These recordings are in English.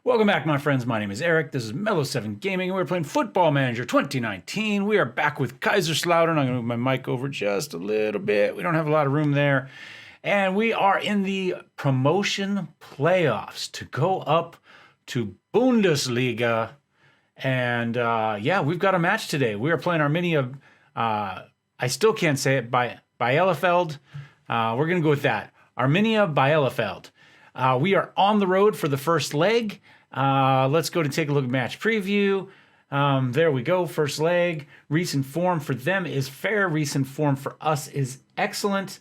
Welcome back, my friends. My name is Eric. This is Mellowseven Gaming, and we're playing Football Manager 2019. We are back with Kaiserslautern. I'm going to move my mic over just a little bit. We don't have a lot of room there. And we are in the promotion playoffs to go up to Bundesliga. And yeah, we've got a match today. We are playing Arminia. I still can't say it, by Bielefeld. We're going to go with that. Arminia Bielefeld. We are on the road for the first leg. Let's go to take a look at match preview. There we go. First leg. Recent form for them is fair. Recent form for us is excellent.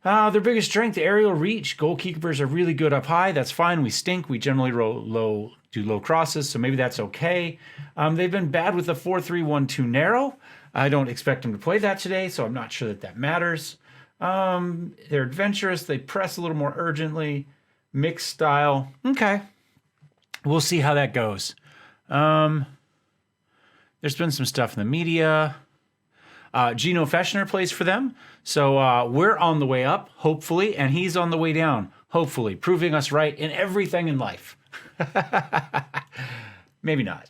Their biggest strength, aerial reach. Goalkeepers are really good up high. That's fine. We stink. We generally do low crosses, so maybe that's okay. They've been bad with the 4-3-1 narrow. I don't expect them to play that today, so I'm not sure that matters. They're adventurous. They press a little more urgently. Mixed style. Okay. We'll see how that goes. There's been some stuff in the media. Gino Feschner plays for them. So we're on the way up, hopefully, and he's on the way down, hopefully, proving us right in everything in life. Maybe not.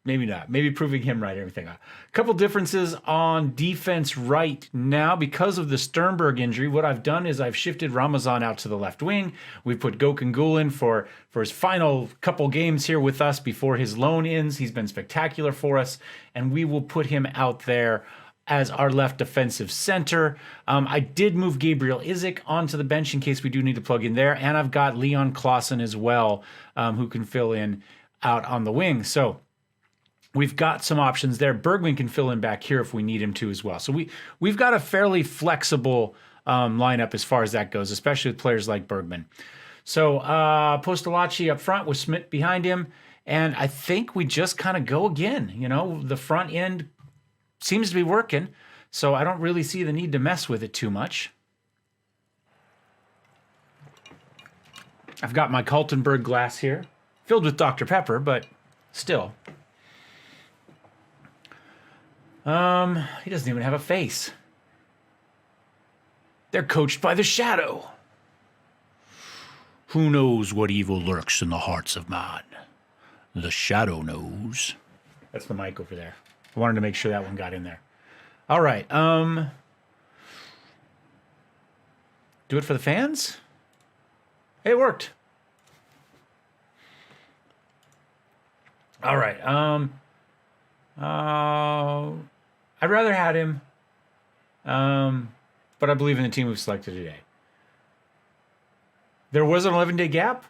Maybe not. Maybe proving him right, everything. A couple differences on defense right now. Because of the Sternberg injury, what I've done is I've shifted Ramazan out to the left wing. We put Gökhan Gül for his final couple games here with us before his loan ends. He's been spectacular for us, and we will put him out there as our left defensive center. I did move Gabriel Izik onto the bench in case we do need to plug in there, and I've got Leon Clausen as well, who can fill in out on the wing. So we've got some options there. Bergman can fill in back here if we need him to as well. So we've got a fairly flexible lineup as far as that goes, especially with players like Bergman. So Postolacci up front with Schmidt behind him. And I think we just kind of go again. You know, the front end seems to be working. So I don't really see the need to mess with it too much. I've got my Kaltenberg glass here, filled with Dr. Pepper, but still. He doesn't even have a face. They're coached by the Shadow. Who knows what evil lurks in the hearts of man? The Shadow knows. That's the mic over there. I wanted to make sure that one got in there. All right. Do it for the fans? Hey, it worked. All right. I'd rather had him, but I believe in the team we've selected today. There was an 11-day gap.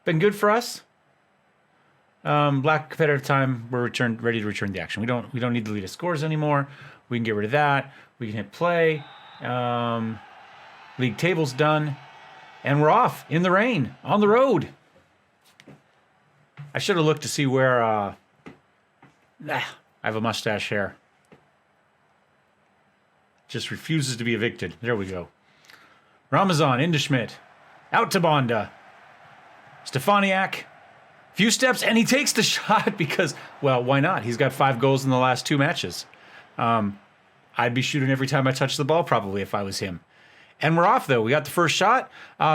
Been good for us. Black competitive time. We're ready to return the action. We don't need to lead us scores anymore. We can get rid of that. We can hit play. League table's done, and we're off in the rain on the road. I should have looked to see where. I have a mustache hair. Just refuses to be evicted. There we go. Ramazan into Schmidt. Out to Bonda. Stefaniak. Few steps, and he takes the shot because, well, why not? He's got 5 goals in the last 2 matches. I'd be shooting every time I touch the ball probably if I was him. And we're off, though. We got the first shot.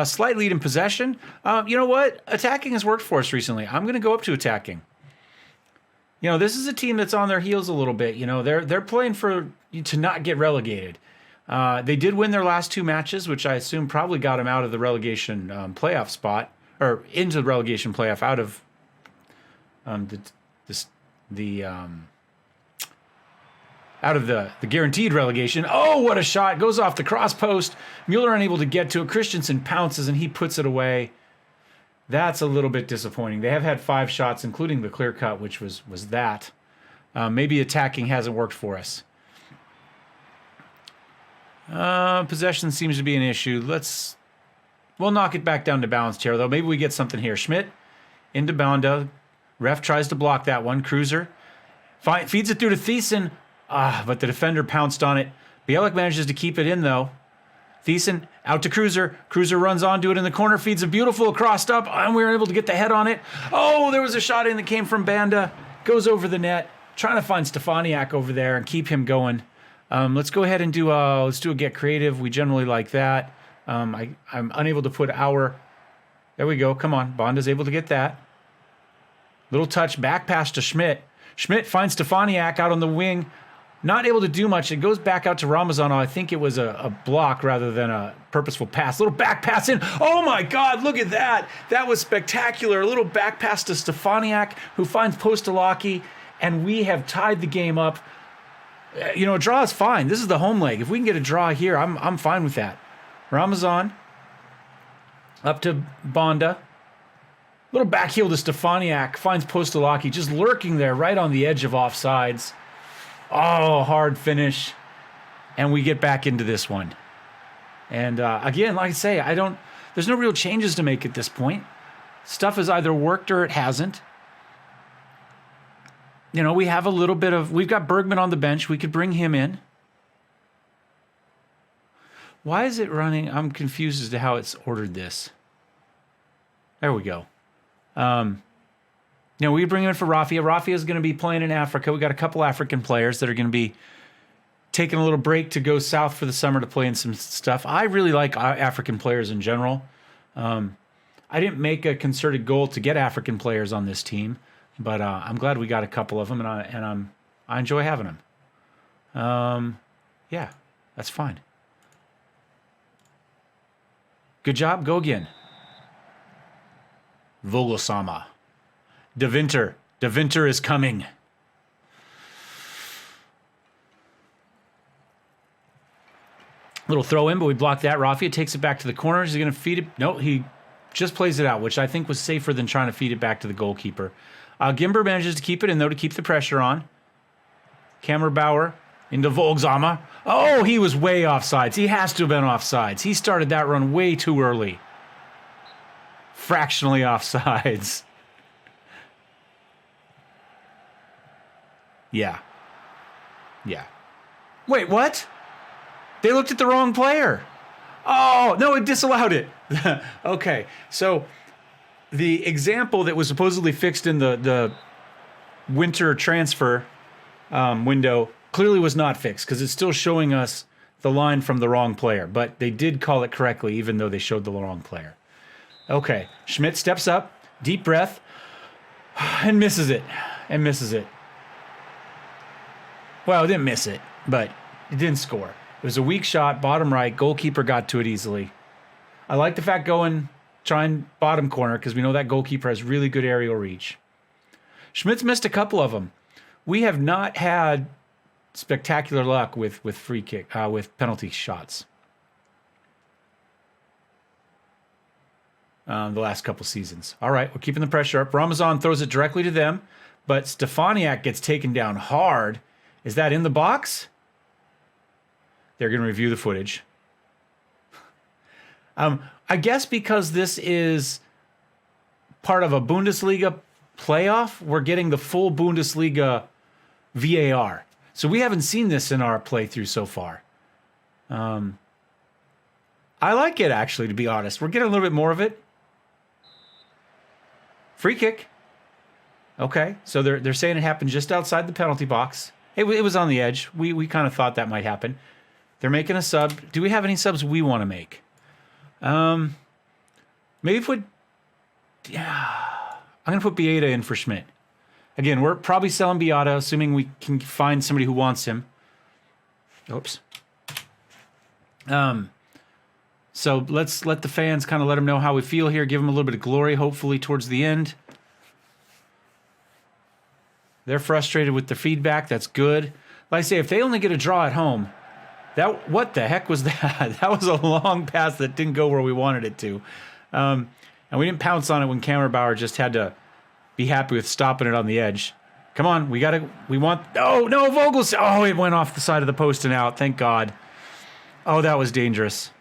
Slight lead in possession. You know what? Attacking has worked for us recently. I'm going to go up to attacking. You know, this is a team that's on their heels a little bit. You know, they're playing to not get relegated. They did win their last 2 matches, which I assume probably got them out of the relegation playoff spot, or into the relegation playoff out of out of the guaranteed relegation. Oh, what a shot. Goes off the cross post. Mueller unable to get to it. Christensen pounces and he puts it away. That's a little bit disappointing. They have had 5 shots, including the clear cut, which was that. Maybe attacking hasn't worked for us. Possession seems to be an issue. We'll knock it back down to balanced here, though. Maybe we get something here. Schmidt into Bonda. Ref tries to block that one. Cruiser feeds it through to Thiessen. But the defender pounced on it. Bielik manages to keep it in, though. Thiessen out to Cruiser. Cruiser runs onto it in the corner, feeds a beautiful crossed up, and we were able to get the head on it. Oh, there was a shot in that came from Banda. Goes over the net. Trying to find Stefaniak over there and keep him going. Let's go ahead and do a get creative. We generally like that. I'm unable to put our There we go. Come on. Bonda's able to get that. Little touch back pass to Schmidt. Schmidt finds Stefaniak out on the wing. Not able to do much. It goes back out to Ramazan. I think it was a block rather than a purposeful pass. Little back pass in. Oh my God, look at that. That was spectacular. A little back pass to Stefaniak, who finds Postolaki, and we have tied the game up. A draw is fine. This is the home leg. If we can get a draw here, I'm fine with that. Ramazan up to Bonda. Little back heel to Stefaniak. Finds Postolaki just lurking there right on the edge of offsides. Oh, hard finish. And we get back into this one. And again, like I say, there's no real changes to make at this point. Stuff has either worked or it hasn't. We have we've got Bergman on the bench. We could bring him in. Why is it running? I'm confused as to how it's ordered this. There we go. We bring him in for Rafia. Rafia is going to be playing in Africa. We got a couple African players that are going to be taking a little break to go south for the summer to play in some stuff. I really like African players in general. I didn't make a concerted goal to get African players on this team, but I'm glad we got a couple of them, and I enjoy having them. Yeah, that's fine. Good job. Go again. Vogelsama. De Winter. De Winter is coming. Little throw in, but we blocked that. Rafia takes it back to the corner. Is he going to feed it? No, he just plays it out, which I think was safer than trying to feed it back to the goalkeeper. Gimber manages to keep it in, though, to keep the pressure on. Kammerbauer into Volkshammer. Oh, he was way offsides. He has to have been offsides. He started that run way too early. Fractionally offsides. Yeah. Wait, what? They looked at the wrong player. Oh, no, it disallowed it. Okay, so the example that was supposedly fixed in the winter transfer window clearly was not fixed because it's still showing us the line from the wrong player. But they did call it correctly even though they showed the wrong player. Okay, Schmidt steps up, deep breath, and misses it. Well, it didn't miss it, but it didn't score. It was a weak shot, bottom right. Goalkeeper got to it easily. I like the fact trying bottom corner because we know that goalkeeper has really good aerial reach. Schmidt's missed a couple of them. We have not had spectacular luck with free kick, with penalty shots. The last couple seasons. All right, we're keeping the pressure up. Ramazan throws it directly to them, but Stefaniak gets taken down hard. Is that in the box? They're going to review the footage. I guess because this is part of a Bundesliga playoff, we're getting the full Bundesliga VAR. So we haven't seen this in our playthrough so far. I like it, actually, to be honest. We're getting a little bit more of it. Free kick. Okay, so they're saying it happened just outside the penalty box. It was on the edge. We kind of thought that might happen. They're making a sub. Do we have any subs we want to make? Maybe put... Yeah, I'm going to put Bieda in for Schmidt. Again, we're probably selling Bieda, assuming we can find somebody who wants him. Oops. So let's let the fans kind of let them know how we feel here. Give them a little bit of glory, hopefully, towards the end. They're frustrated with the feedback. That's good. Like I say, if they only get a draw at home, what the heck was that? That was a long pass that didn't go where we wanted it to. And we didn't pounce on it when Kammerbauer just had to be happy with stopping it on the edge. Come on, we want... Oh, no, Vogel's... Oh, it went off the side of the post and out. Thank God. Oh, that was dangerous.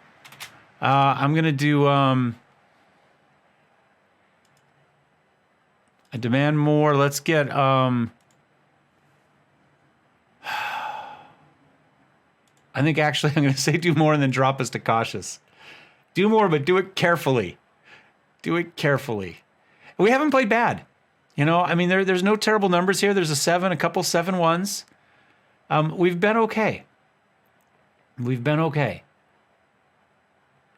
I'm going to do... I demand more. Let's get... I think actually I'm going to say do more and then drop us to cautious. Do more, but do it carefully. Do it carefully. We haven't played bad. I mean, there's no terrible numbers here. There's a 7, a couple 7-1s. We've been okay.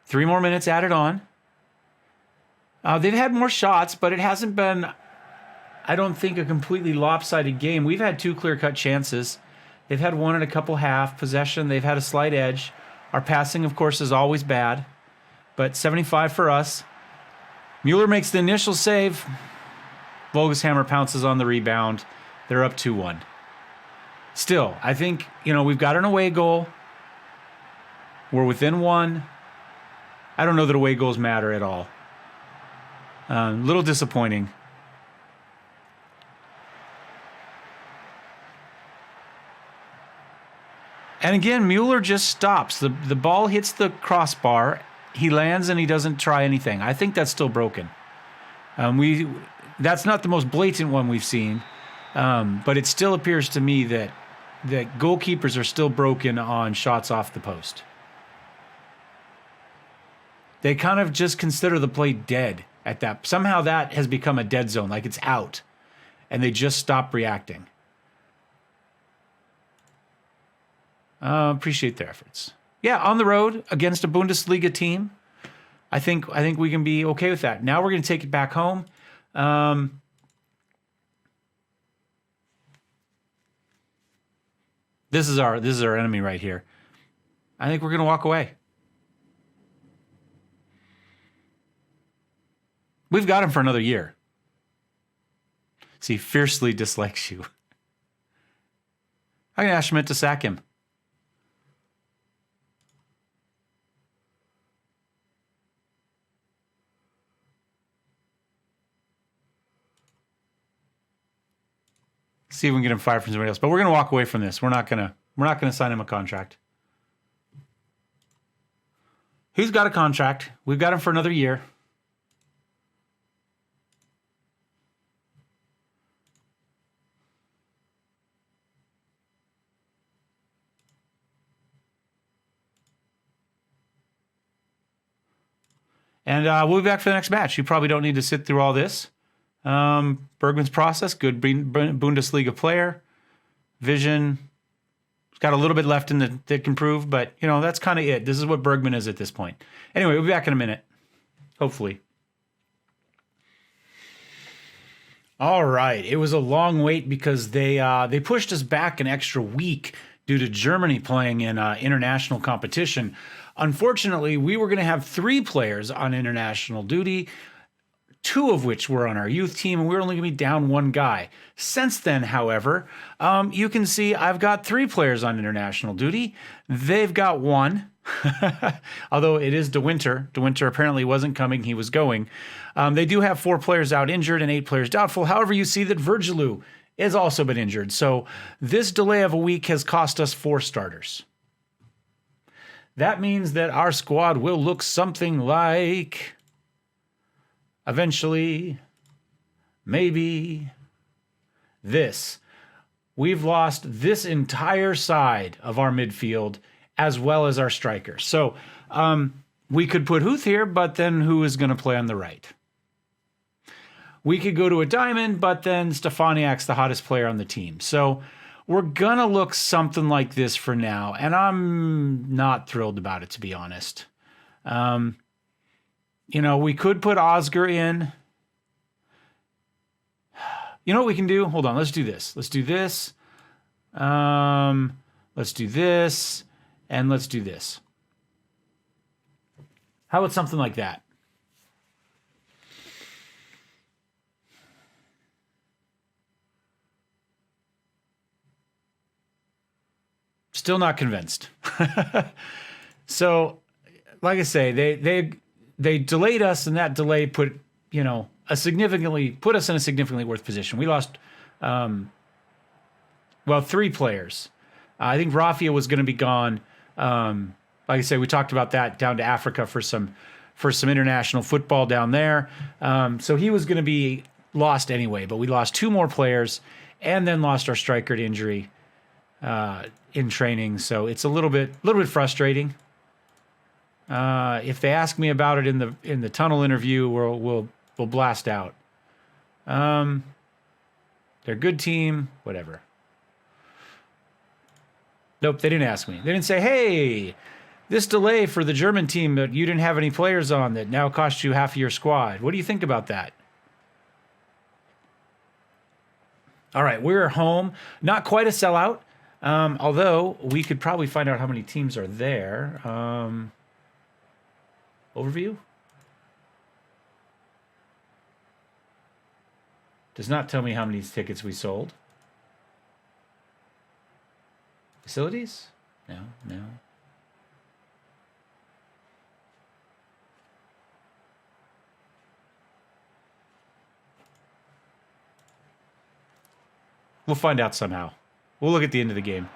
3 more minutes added on. They've had more shots, but it hasn't been, I don't think, a completely lopsided game. We've had 2 clear-cut chances. They've had 1 and a couple half possession. They've had a slight edge. Our passing, of course, is always bad, but 75 for us. Mueller makes the initial save. Volgeshammer pounces on the rebound. They're up 2-1. Still, I think, we've got an away goal. We're within 1. I don't know that away goals matter at all. A little disappointing. And again, Mueller just stops. The ball hits the crossbar. He lands and he doesn't try anything. I think that's still broken. That's not the most blatant one we've seen, but it still appears to me that goalkeepers are still broken on shots off the post. They kind of just consider the play dead at that. Somehow that has become a dead zone, like it's out, and they just stop reacting. Appreciate their efforts. Yeah, on the road against a Bundesliga team, I think we can be okay with that. Now we're going to take it back home. This is our enemy right here. I think we're going to walk away. We've got him for another year. See, fiercely dislikes you. I'm going to ask Schmidt to sack him. See if we can get him fired from somebody else. But we're going to walk away from this. We're not going to sign him a contract. He's got a contract. We've got him for another year. And we'll be back for the next match. You probably don't need to sit through all this. Bergman's process, good Bundesliga player. Vision, he's got a little bit left in that can prove, but, that's kind of it. This is what Bergman is at this point. Anyway, we'll be back in a minute. Hopefully. All right. It was a long wait because they pushed us back an extra week due to Germany playing in international competition. Unfortunately, we were going to have 3 players on international duty, 2 of which were on our youth team, and we were only going to be down 1 guy. Since then, however, you can see I've got 3 players on international duty. They've got 1, although it is De Winter. De Winter apparently wasn't coming. He was going. They do have 4 players out injured and 8 players doubtful. However, you see that Virgilou has also been injured. So this delay of a week has cost us 4 starters. That means that our squad will look something like... eventually, maybe this. We've lost this entire side of our midfield as well as our strikers. So we could put Huth here, but then who is going to play on the right? We could go to a diamond, but then Stefaniak's the hottest player on the team. So we're going to look something like this for now, and I'm not thrilled about it, to be honest. We could put Oscar in. You know what we can do? Hold on, let's do this. Let's do this. Let's do this. And let's do this. How about something like that? Still not convinced. So, like I say, they delayed us, and that delay put us in a significantly worse position. We lost, 3 players. I think Raffia was going to be gone. Like I say, we talked about that, down to Africa for some international football down there. So he was going to be lost anyway. But we lost 2 more players, and then lost our striker to injury in training. So it's a little bit frustrating. If they ask me about it in the tunnel interview, we'll blast out. They're a good team, whatever. Nope, they didn't ask me. They didn't say, "Hey, This delay for the German team that you didn't have any players on that now cost you half of your squad. What do you think about that? All right, we're home. Not quite a sellout, although we could probably find out how many teams are there. Overview? Does not tell me how many tickets we sold. Facilities? No. We'll find out somehow. We'll look at the end of the game.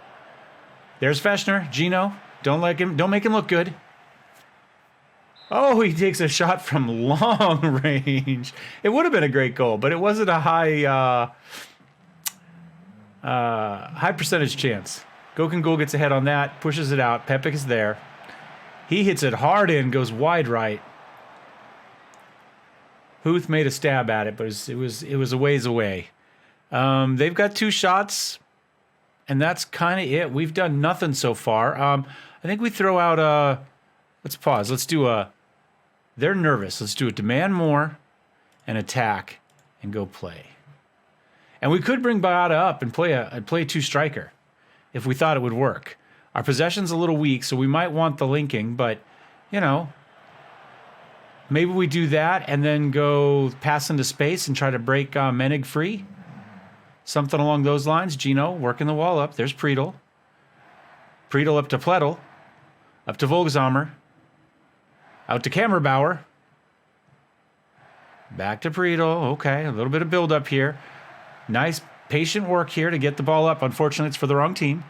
There's Feshner, Gino. Don't make him look good. Oh, he takes a shot from long range. It would have been a great goal, but it wasn't a high percentage chance. Gokengul gets ahead on that, pushes it out. Pepik is there. He hits it hard in, goes wide right. Huth made a stab at it, but it was a ways away. They've got 2 shots, and that's kind of it. We've done nothing so far. I think we throw out let's pause. Let's do they're nervous. Let's do a demand more and attack and go play. And we could bring Bayada up and play a 2-striker if we thought it would work. Our possession's a little weak, so we might want the linking, but, maybe we do that and then go pass into space and try to break Menig free. Something along those lines. Gino working the wall up. There's Priedel. Priedel up to Pledel. Up to Volksammer. Out to Kammerbauer. Back to Priedel. Okay, a little bit of build-up here. Nice, patient work here to get the ball up. Unfortunately, it's for the wrong team.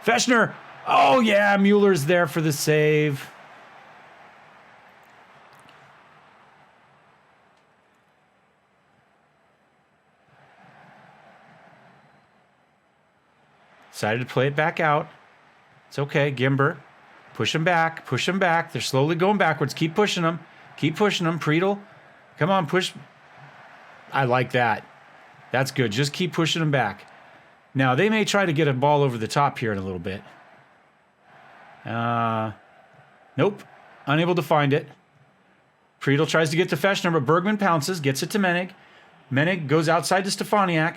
Feshner. Oh, yeah, Mueller's there for the save. Decided to play it back out. It's okay. Gimber. Push him back. Push him back. They're slowly going backwards. Keep pushing them. Keep pushing them. Priedel. Come on, push. I like that. That's good. Just keep pushing them back. Now, they may try to get a ball over the top here in a little bit. Nope. Unable to find it. Priedel tries to get to Feshner, but Bergman pounces. Gets it to Menig. Menig goes outside to Stefaniak.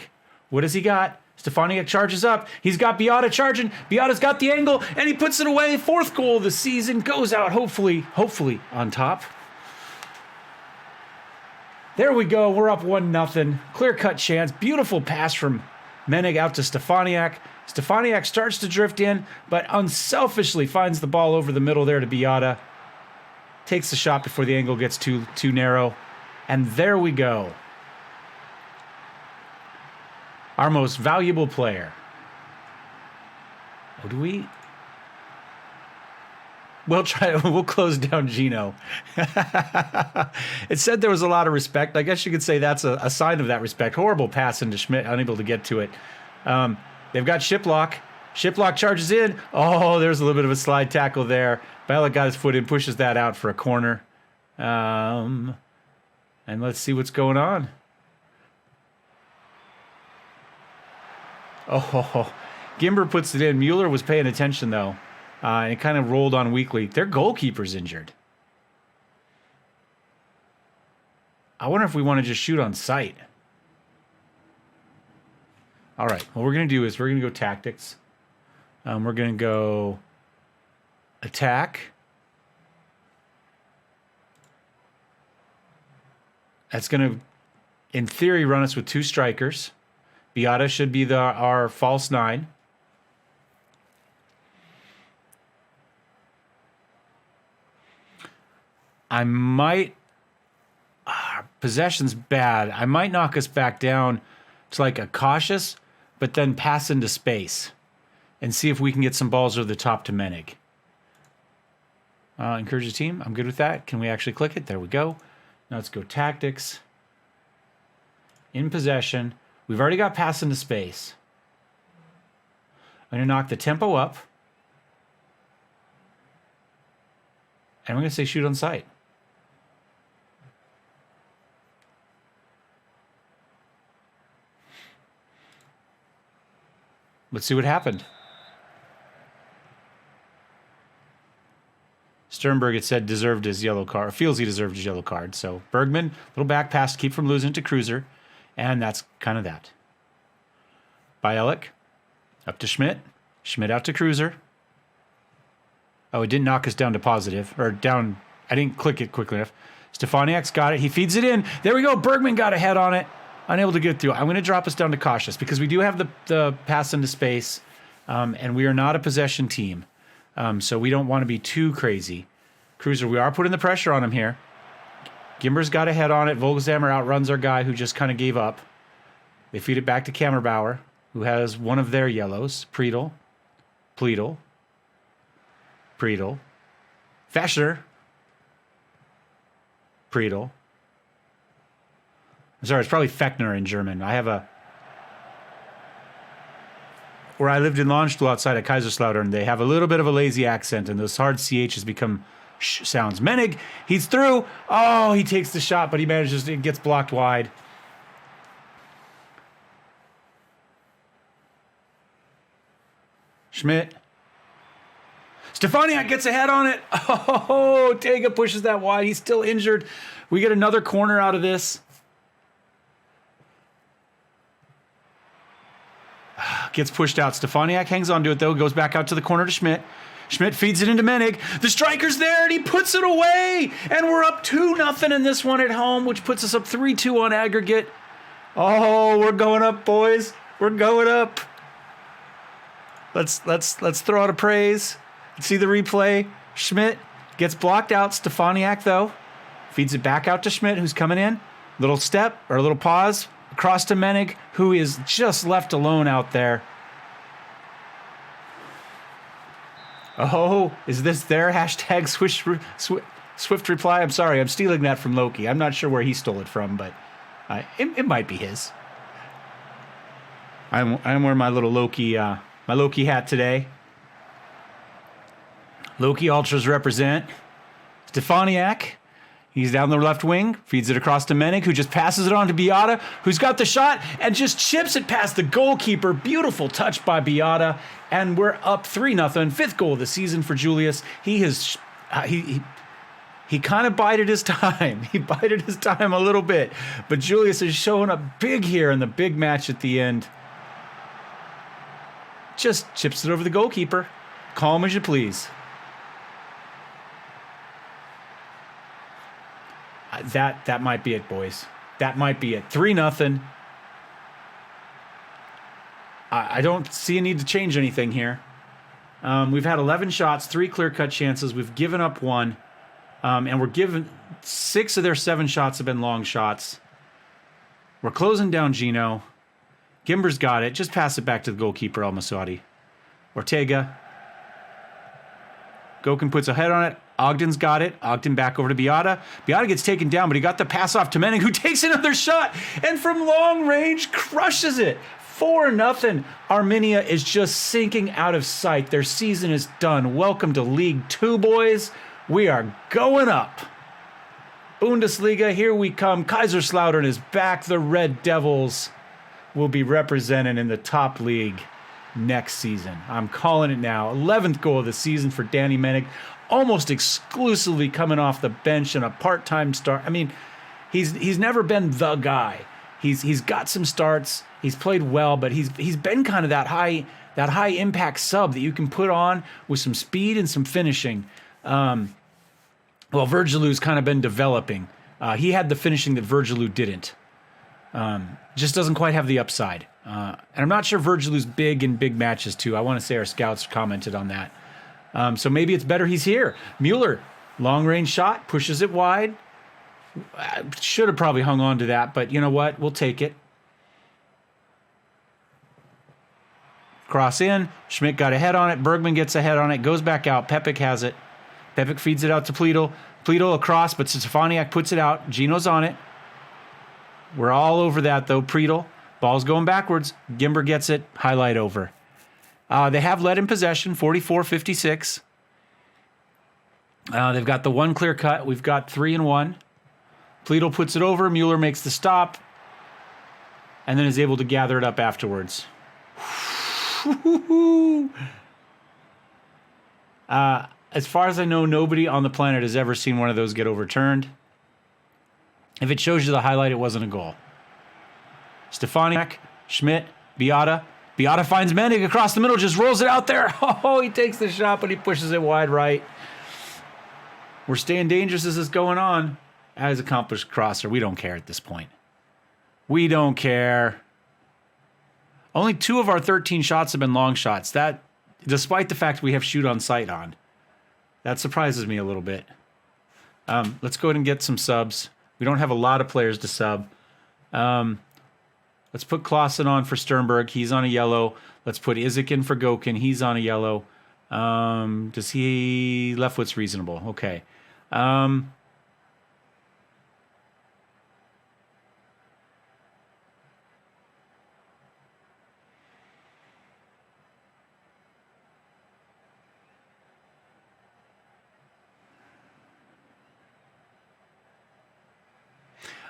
What has he got? Stefaniak charges up. He's got Beata charging. Beata's got the angle, and he puts it away. 4th goal of the season. Goes out, hopefully on top. There we go. We're up 1-0. Clear-cut chance. Beautiful pass from Menig out to Stefaniak. Stefaniak starts to drift in, but unselfishly finds the ball over the middle there to Beata. Takes the shot before the angle gets too narrow. And there we go. Our most valuable player. Oh, do we? We'll close down Gino. It said there was a lot of respect. I guess you could say that's a sign of that respect. Horrible pass into Schmidt, unable to get to it. They've got Shiplock. Shiplock charges in. Oh, there's a little bit of a slide tackle there. Bala got his foot in, pushes that out for a corner. And let's see what's going on. Oh, Gimber puts it in. Mueller was paying attention, though. And it kind of rolled on weakly. Their goalkeeper's injured. I wonder if we want to just shoot on sight. All right. What we're going to do is we're going to go tactics. We're going to go attack. That's going to, in theory, run us with 2 strikers. Beata should be our false 9. I might... possession's bad. I might knock us back down to like a cautious, but then pass into space and see if we can get some balls over the top to Menig. Encourage the team. I'm good with that. Can we actually click it? There we go. Now let's go tactics. In possession. We've already got pass into space. I'm going to knock the tempo up. And we're going to say shoot on sight. Let's see what happened. Sternberg, it said, deserved his yellow card, or feels he deserved his yellow card. So Bergman, little back pass to keep from losing to Cruiser. And that's kind of that. Bielik, up to Schmidt. Schmidt out to Cruiser. Oh, it didn't knock us down to positive, or down. I didn't click it quickly enough. Stefaniak's got it. He feeds it in. There we go. Bergman got ahead on it. Unable to get through. I'm going to drop us down to cautious because we do have the pass into space, and we are not a possession team. So we don't want to be too crazy. Cruiser, we are putting the pressure on him here. Gimber's got ahead on it. Vogelsammer outruns our guy who just kind of gave up. They feed it back to Kammerbauer, who has one of their yellows. Pleadel. Fashner. Pleadel. I'm sorry, it's probably Fechner in German. Where I lived in Lahnstuhl outside of Kaiserslautern, they have a little bit of a lazy accent, and those hard CHs become sh sounds. Menig, he's through. Oh, he takes the shot, but he manages to, it gets blocked wide. Schmidt. Stefaniak gets ahead on it. Oh, Tega pushes that wide. He's still injured. We get another corner out of this. Gets pushed out. Stefaniak hangs on to it, though. Goes back out to the corner to Schmidt. Schmidt feeds it into Menig. The striker's there, and he puts it away. And we're up 2-0 in this one at home, which puts us up 3-2 on aggregate. Oh, we're going up, boys. We're going up. Let's throw out a praise. Let's see the replay. Schmidt gets blocked out. Stefaniak, though, feeds it back out to Schmidt, who's coming in. Little step or a little pause. Across to Menig, who is just left alone out there. Oh, is this their hashtag Swift reply? I'm sorry, I'm stealing that from Loki. I'm not sure where he stole it from, but it might be his. I'm wearing my little Loki hat today. Loki Ultras represent. Stefaniak. He's down the left wing, feeds it across to Menig, who just passes it on to Beata, who's got the shot and just chips it past the goalkeeper. Beautiful touch by Beata, and we're up 3-0. Fifth goal of the season for Julius. He kind of bided his time. He bided his time a little bit, but Julius is showing up big here in the big match at the end. Just chips it over the goalkeeper. Calm as you please. That might be it, boys. That might be it. 3-0. I don't see a need to change anything here. We've had 11 shots, 3 clear-cut chances. We've given up 1. And we're given 6 of their 7 shots have been long shots. We're closing down Gino. Gimber's got it. Just pass it back to the goalkeeper, Al-Masadi. Ortega. Gokin puts a head on it. Ogden's got it. Ogden back over to Beata. Beata gets taken down, but he got the pass off to Menig, who takes another shot and from long range crushes it. 4-0. Arminia is just sinking out of sight. Their season is done. Welcome to League 2, boys. We are going up. Bundesliga, here we come. Kaiserslautern is back. The Red Devils will be represented in the top league next season. I'm calling it now. 11th goal of the season for Danny Menig. Almost exclusively coming off the bench and a part-time start. I mean, he's never been the guy. He's got some starts. He's played well, but he's been kind of that high impact sub that you can put on with some speed and some finishing. Well, Virgilew's kind of been developing. He had the finishing that Virgileu didn't. Just doesn't quite have the upside. And I'm not sure Virgilew's big in big matches too. I want to say our scouts commented on that. So maybe it's better he's here. Mueller, long range shot, pushes it wide. Should have probably hung on to that, but you know what? We'll take it. Cross in. Schmidt got a head on it. Bergman gets a head on it. Goes back out. Pepic has it. Pepic feeds it out to Pleadel. Pleadel across, but Stefaniak puts it out. Gino's on it. We're all over that, though. Pleadel. Ball's going backwards. Gimber gets it. Highlight over. They have led in possession, 44-56. They've got the one clear cut. We've got 3-1. Pleadel puts it over. Mueller makes the stop. And then is able to gather it up afterwards. as far as I know, nobody on the planet has ever seen one of those get overturned. If it shows you the highlight, it wasn't a goal. Stefaniak, Schmidt, Beata. Beata finds Menig across the middle, just rolls it out there. Oh, he takes the shot, but he pushes it wide right. We're staying dangerous as this is going on. As accomplished crosser, we don't care at this point. We don't care. Only 2 of our 13 shots have been long shots. That, despite the fact we have shoot on sight on. That surprises me a little bit. Let's go ahead and get some subs. We don't have a lot of players to sub. Let's put Klaassen on for Sternberg. He's on a yellow. Let's put Izik in for Gokin. He's on a yellow. Does he... Leftfoot's reasonable. Okay.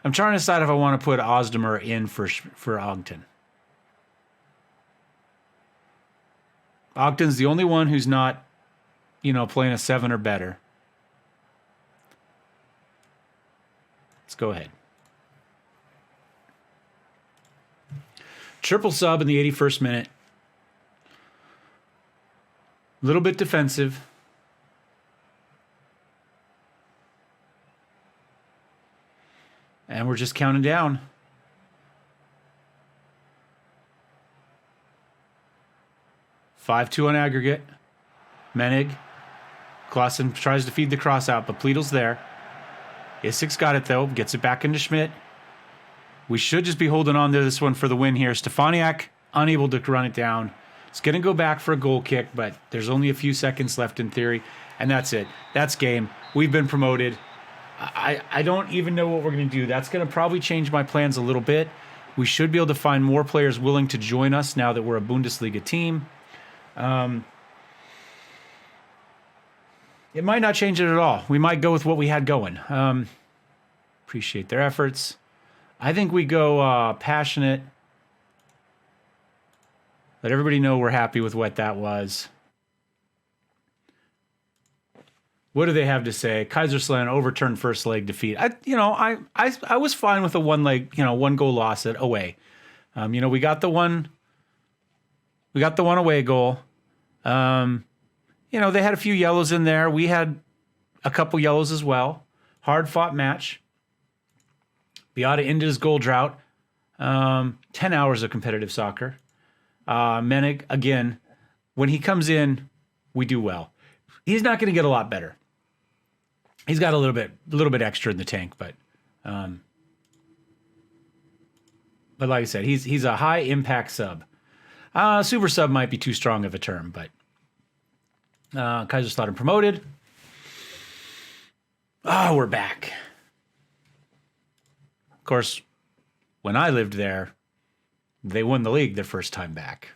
I'm trying to decide if I want to put Osdemer in for Ogden. Ogden's the only one who's not, playing a 7 or better. Let's go ahead. Triple sub in the 81st minute. A little bit defensive. And we're just counting down. 5-2 on aggregate. Menig. Klaassen tries to feed the cross out, but Pleadle's there. Issik's got it, though. Gets it back into Schmidt. We should just be holding on to this one for the win here. Stefaniak, unable to run it down. It's going to go back for a goal kick, but there's only a few seconds left in theory. And that's it. That's game. We've been promoted. I don't even know what we're going to do. That's going to probably change my plans a little bit. We should be able to find more players willing to join us now that we're a Bundesliga team. It might not change it at all. We might go with what we had going. Appreciate their efforts. I think we go passionate. Let everybody know we're happy with what that was. What do they have to say? Kaiserslautern overturned first leg defeat. I was fine with a one goal loss at away. We got the one away goal. They had a few yellows in there. We had a couple yellows as well. Hard fought match. Beata ended his goal drought. 10 hours of competitive soccer. Menig, again, when he comes in, we do well. He's not going to get a lot better. He's got a little bit extra in the tank, but like I said, he's a high impact sub. Super sub might be too strong of a term, but Kaiserslautern promoted. We're back. Of course, when I lived there, they won the league their first time back.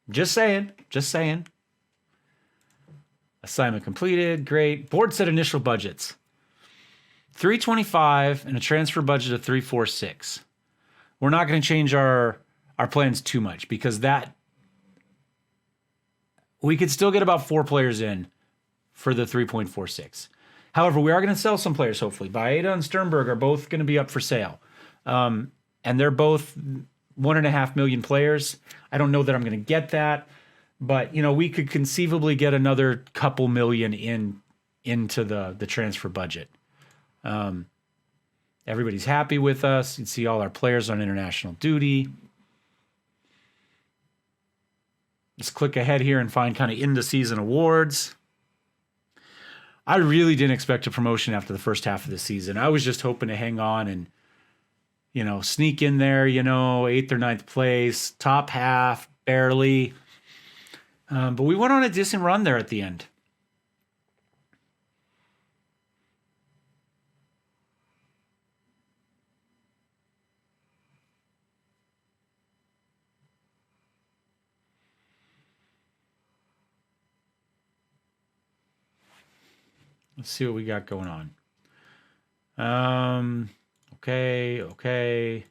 Just saying. Assignment completed. Great. Board set initial budgets. 325 and a transfer budget of 346. We're not going to change our plans too much because that we could still get about 4 players in for the 3.46. However, we are going to sell some players, hopefully. Baeta and Sternberg are both going to be up for sale. And they're both 1.5 million players. I don't know that I'm going to get that. But, we could conceivably get another couple million into the transfer budget. Everybody's happy with us. You can see all our players on international duty. Let's click ahead here and find kind of end-of-season awards. I really didn't expect a promotion after the first half of the season. I was just hoping to hang on and, sneak in there, 8th or 9th place, top half, barely. But we went on a decent run there at the end. Let's see what we got going on. Okay.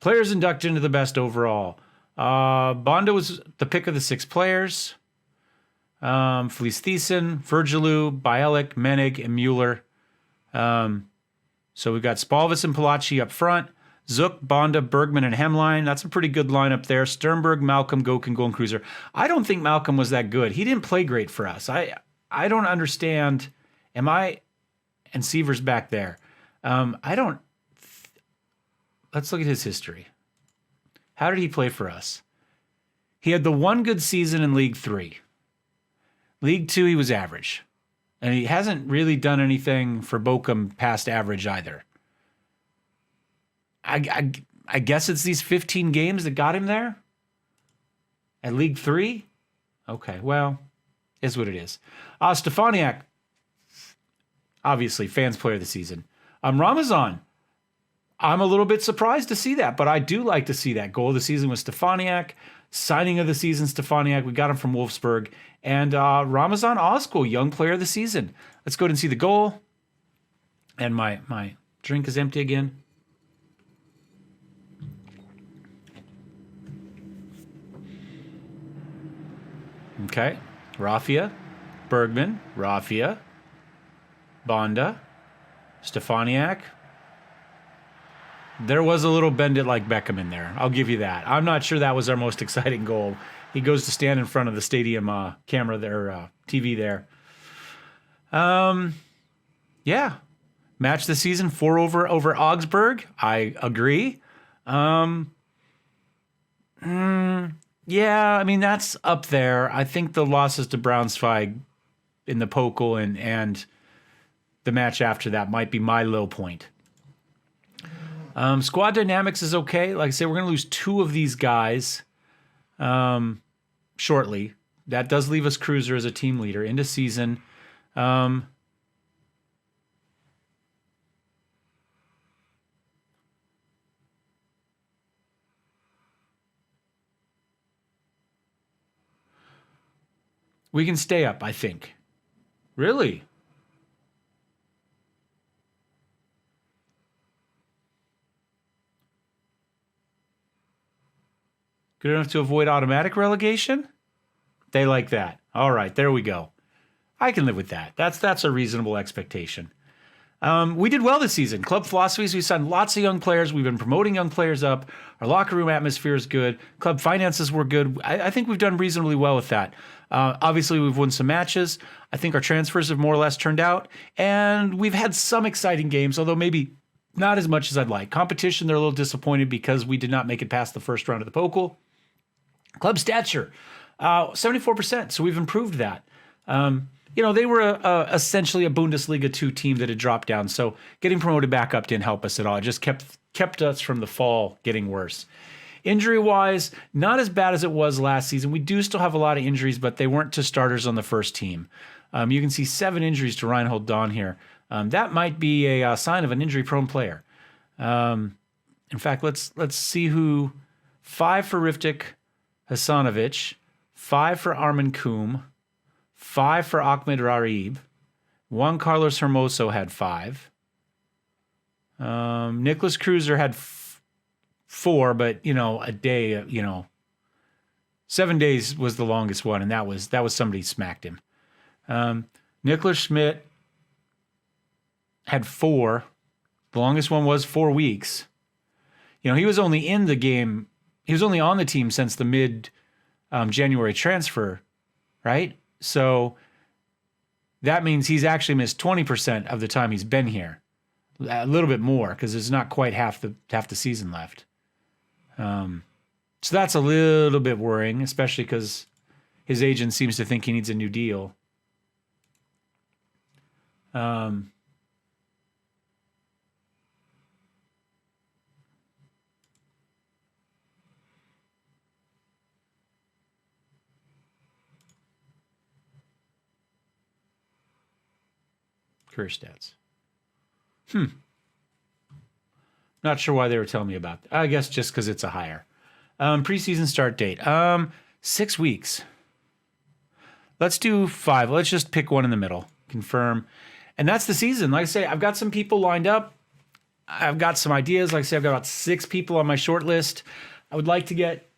Players inducted into the best overall. Bondo was the pick of the 6 players. Felice Thiessen, Virgilou, Bielik, Menig, and Mueller. So we've got Spalvis and Palaci up front. Zook, Bonda, Bergman, and Hemline. That's a pretty good lineup there. Sternberg, Malcolm, Gokin, Golden Cruiser. I don't think Malcolm was that good. He didn't play great for us. I don't understand. And Seaver's back there. Let's look at his history. How did he play for us? He had the one good season in League 3. League 2, he was average. And he hasn't really done anything for Bochum past average either. I guess it's these 15 games that got him there? At League 3? Okay, well, is what it is. Stefaniak, obviously, fans player of the season. Ramazan, I'm a little bit surprised to see that, but I do like to see that. Goal of the season was Stefaniak. Signing of the season, Stefaniak. We got him from Wolfsburg. And Ramazan Ozkul, young player of the season. Let's go ahead and see the goal. And my drink is empty again. Okay. Rafia, Bergman, Rafia, Bonda, Stefaniak. There was a little bend it like Beckham in there. I'll give you that. I'm not sure that was our most exciting goal. He goes to stand in front of the stadium camera there, TV there. Yeah. Match the season 4 over Augsburg. I agree. Yeah, I mean, that's up there. I think the losses to Braunschweig in the Pokal and the match after that might be my low point. Squad dynamics is okay. Like I said, we're going to lose 2 of these guys shortly. That does leave us Cruiser as a team leader into season. We can stay up, I think. Really? Good enough to avoid automatic relegation? They like that. All right, there we go. I can live with that. That's a reasonable expectation. We did well this season. Club philosophies, we signed lots of young players. We've been promoting young players up. Our locker room atmosphere is good. Club finances were good. I think we've done reasonably well with that. Obviously, we've won some matches. I think our transfers have more or less turned out. And we've had some exciting games, although maybe not as much as I'd like. Competition, they're a little disappointed because we did not make it past the first round of the Pokal. Club stature, 74%. So we've improved that. They were essentially a Bundesliga 2 team that had dropped down. So getting promoted back up didn't help us at all. It just kept us from the fall getting worse. Injury-wise, not as bad as it was last season. We do still have a lot of injuries, but they weren't to starters on the first team. You can see 7 injuries to Reinhold Dawn here. That might be a sign of an injury-prone player. In fact, let's see who. 5 for Riftik Hasanovic, 5 for Armin Koum, 5 for Ahmed Rarib. Juan Carlos Hermoso had 5. Nicholas Cruiser had 4, but a day, 7 days was the longest one, and that was somebody smacked him. Nicholas Schmidt had 4. The longest one was 4 weeks. He was only in the game. He was only on the team since the mid-January transfer, right? So that means he's actually missed 20% of the time he's been here. A little bit more because there's not quite half the season left. So that's a little bit worrying, especially because his agent seems to think he needs a new deal. Career stats. Not sure why they were telling me about that. I guess just because it's a hire. Preseason start date. 6 weeks. Let's do 5. Let's just pick one in the middle. Confirm. And that's the season. Like I say, I've got some people lined up. I've got some ideas. Like I say, I've got about 6 people on my short list. I would like to get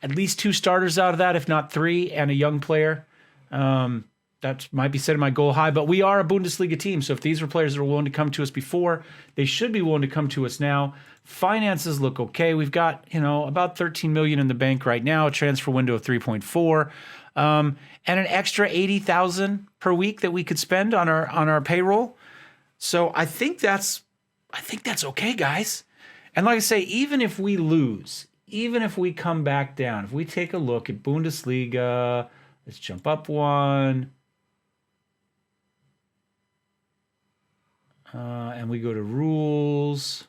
at least 2 starters out of that, if not 3, and a young player. That might be setting my goal high, but we are a Bundesliga team. So if these were players that were willing to come to us before, they should be willing to come to us now. Finances look okay. We've got, about 13 million in the bank right now, a transfer window of 3.4, and an extra 80,000 per week that we could spend on our payroll. So I think that's okay, guys. And like I say, even if we lose, even if we come back down, if we take a look at Bundesliga, let's jump up one. And we go to rules.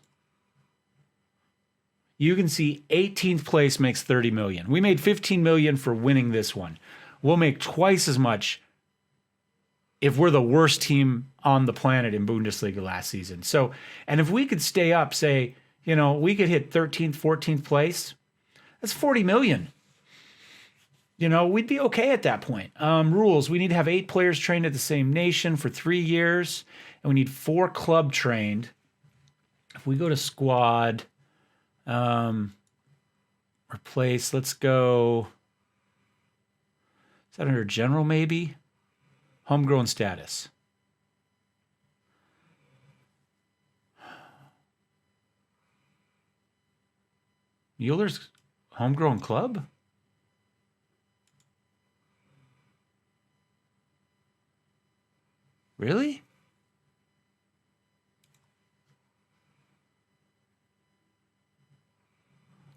You can see 18th place makes 30 million. We made 15 million for winning this one. We'll make twice as much if we're the worst team on the planet in Bundesliga last season. So, and if we could stay up, say, we could hit 13th, 14th place, that's 40 million. We'd be okay at that point. Rules, we need to have 8 players trained at the same nation for 3 years, and we need 4 club trained. If we go to squad, replace, let's go, is that under general maybe? Homegrown status. Mueller's homegrown club? Really?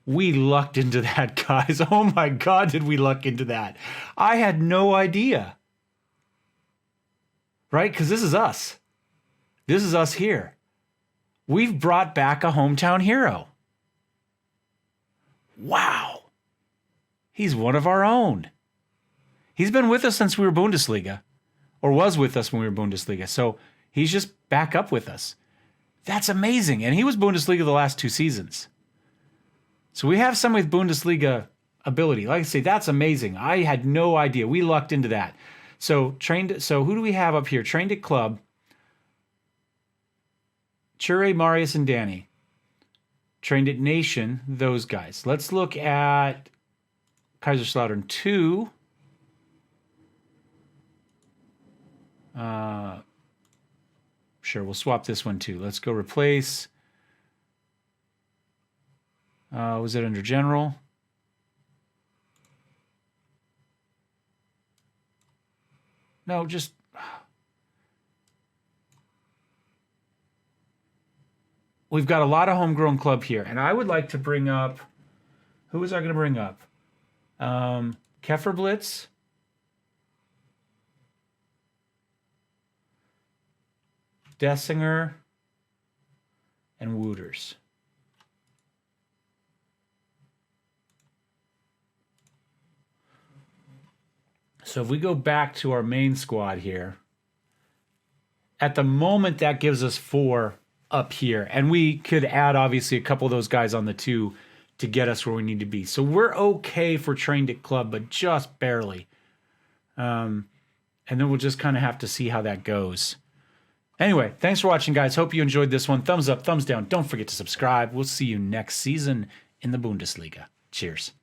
We lucked into that, guys. Oh my God, did we luck into that? I had no idea. Right? Because this is us. This is us here. We've brought back a hometown hero. Wow. He's one of our own. He's been with us since we were Bundesliga, or was with us when we were Bundesliga. So he's just back up with us. That's amazing. And he was Bundesliga the last 2 seasons. So we have some with Bundesliga ability. Like I say, that's amazing. I had no idea. We lucked into that. So who do we have up here? Trained at club. Chure, Marius, and Danny. Trained at nation, those guys. Let's look at Kaiserslautern 2. Sure, we'll swap this one too. Let's go replace. Was it under general? No, just... We've got a lot of homegrown club here. And I would like to bring up... Who was I going to bring up? Kefferblitz. Dessinger. And Wooters. So if we go back to our main squad here, at the moment that gives us 4 up here. And we could add, obviously, a couple of those guys on the 2 to get us where we need to be. So we're okay for trained at club, but just barely. And then we'll just kind of have to see how that goes. Anyway, thanks for watching, guys. Hope you enjoyed this one. Thumbs up, thumbs down. Don't forget to subscribe. We'll see you next season in the Bundesliga. Cheers.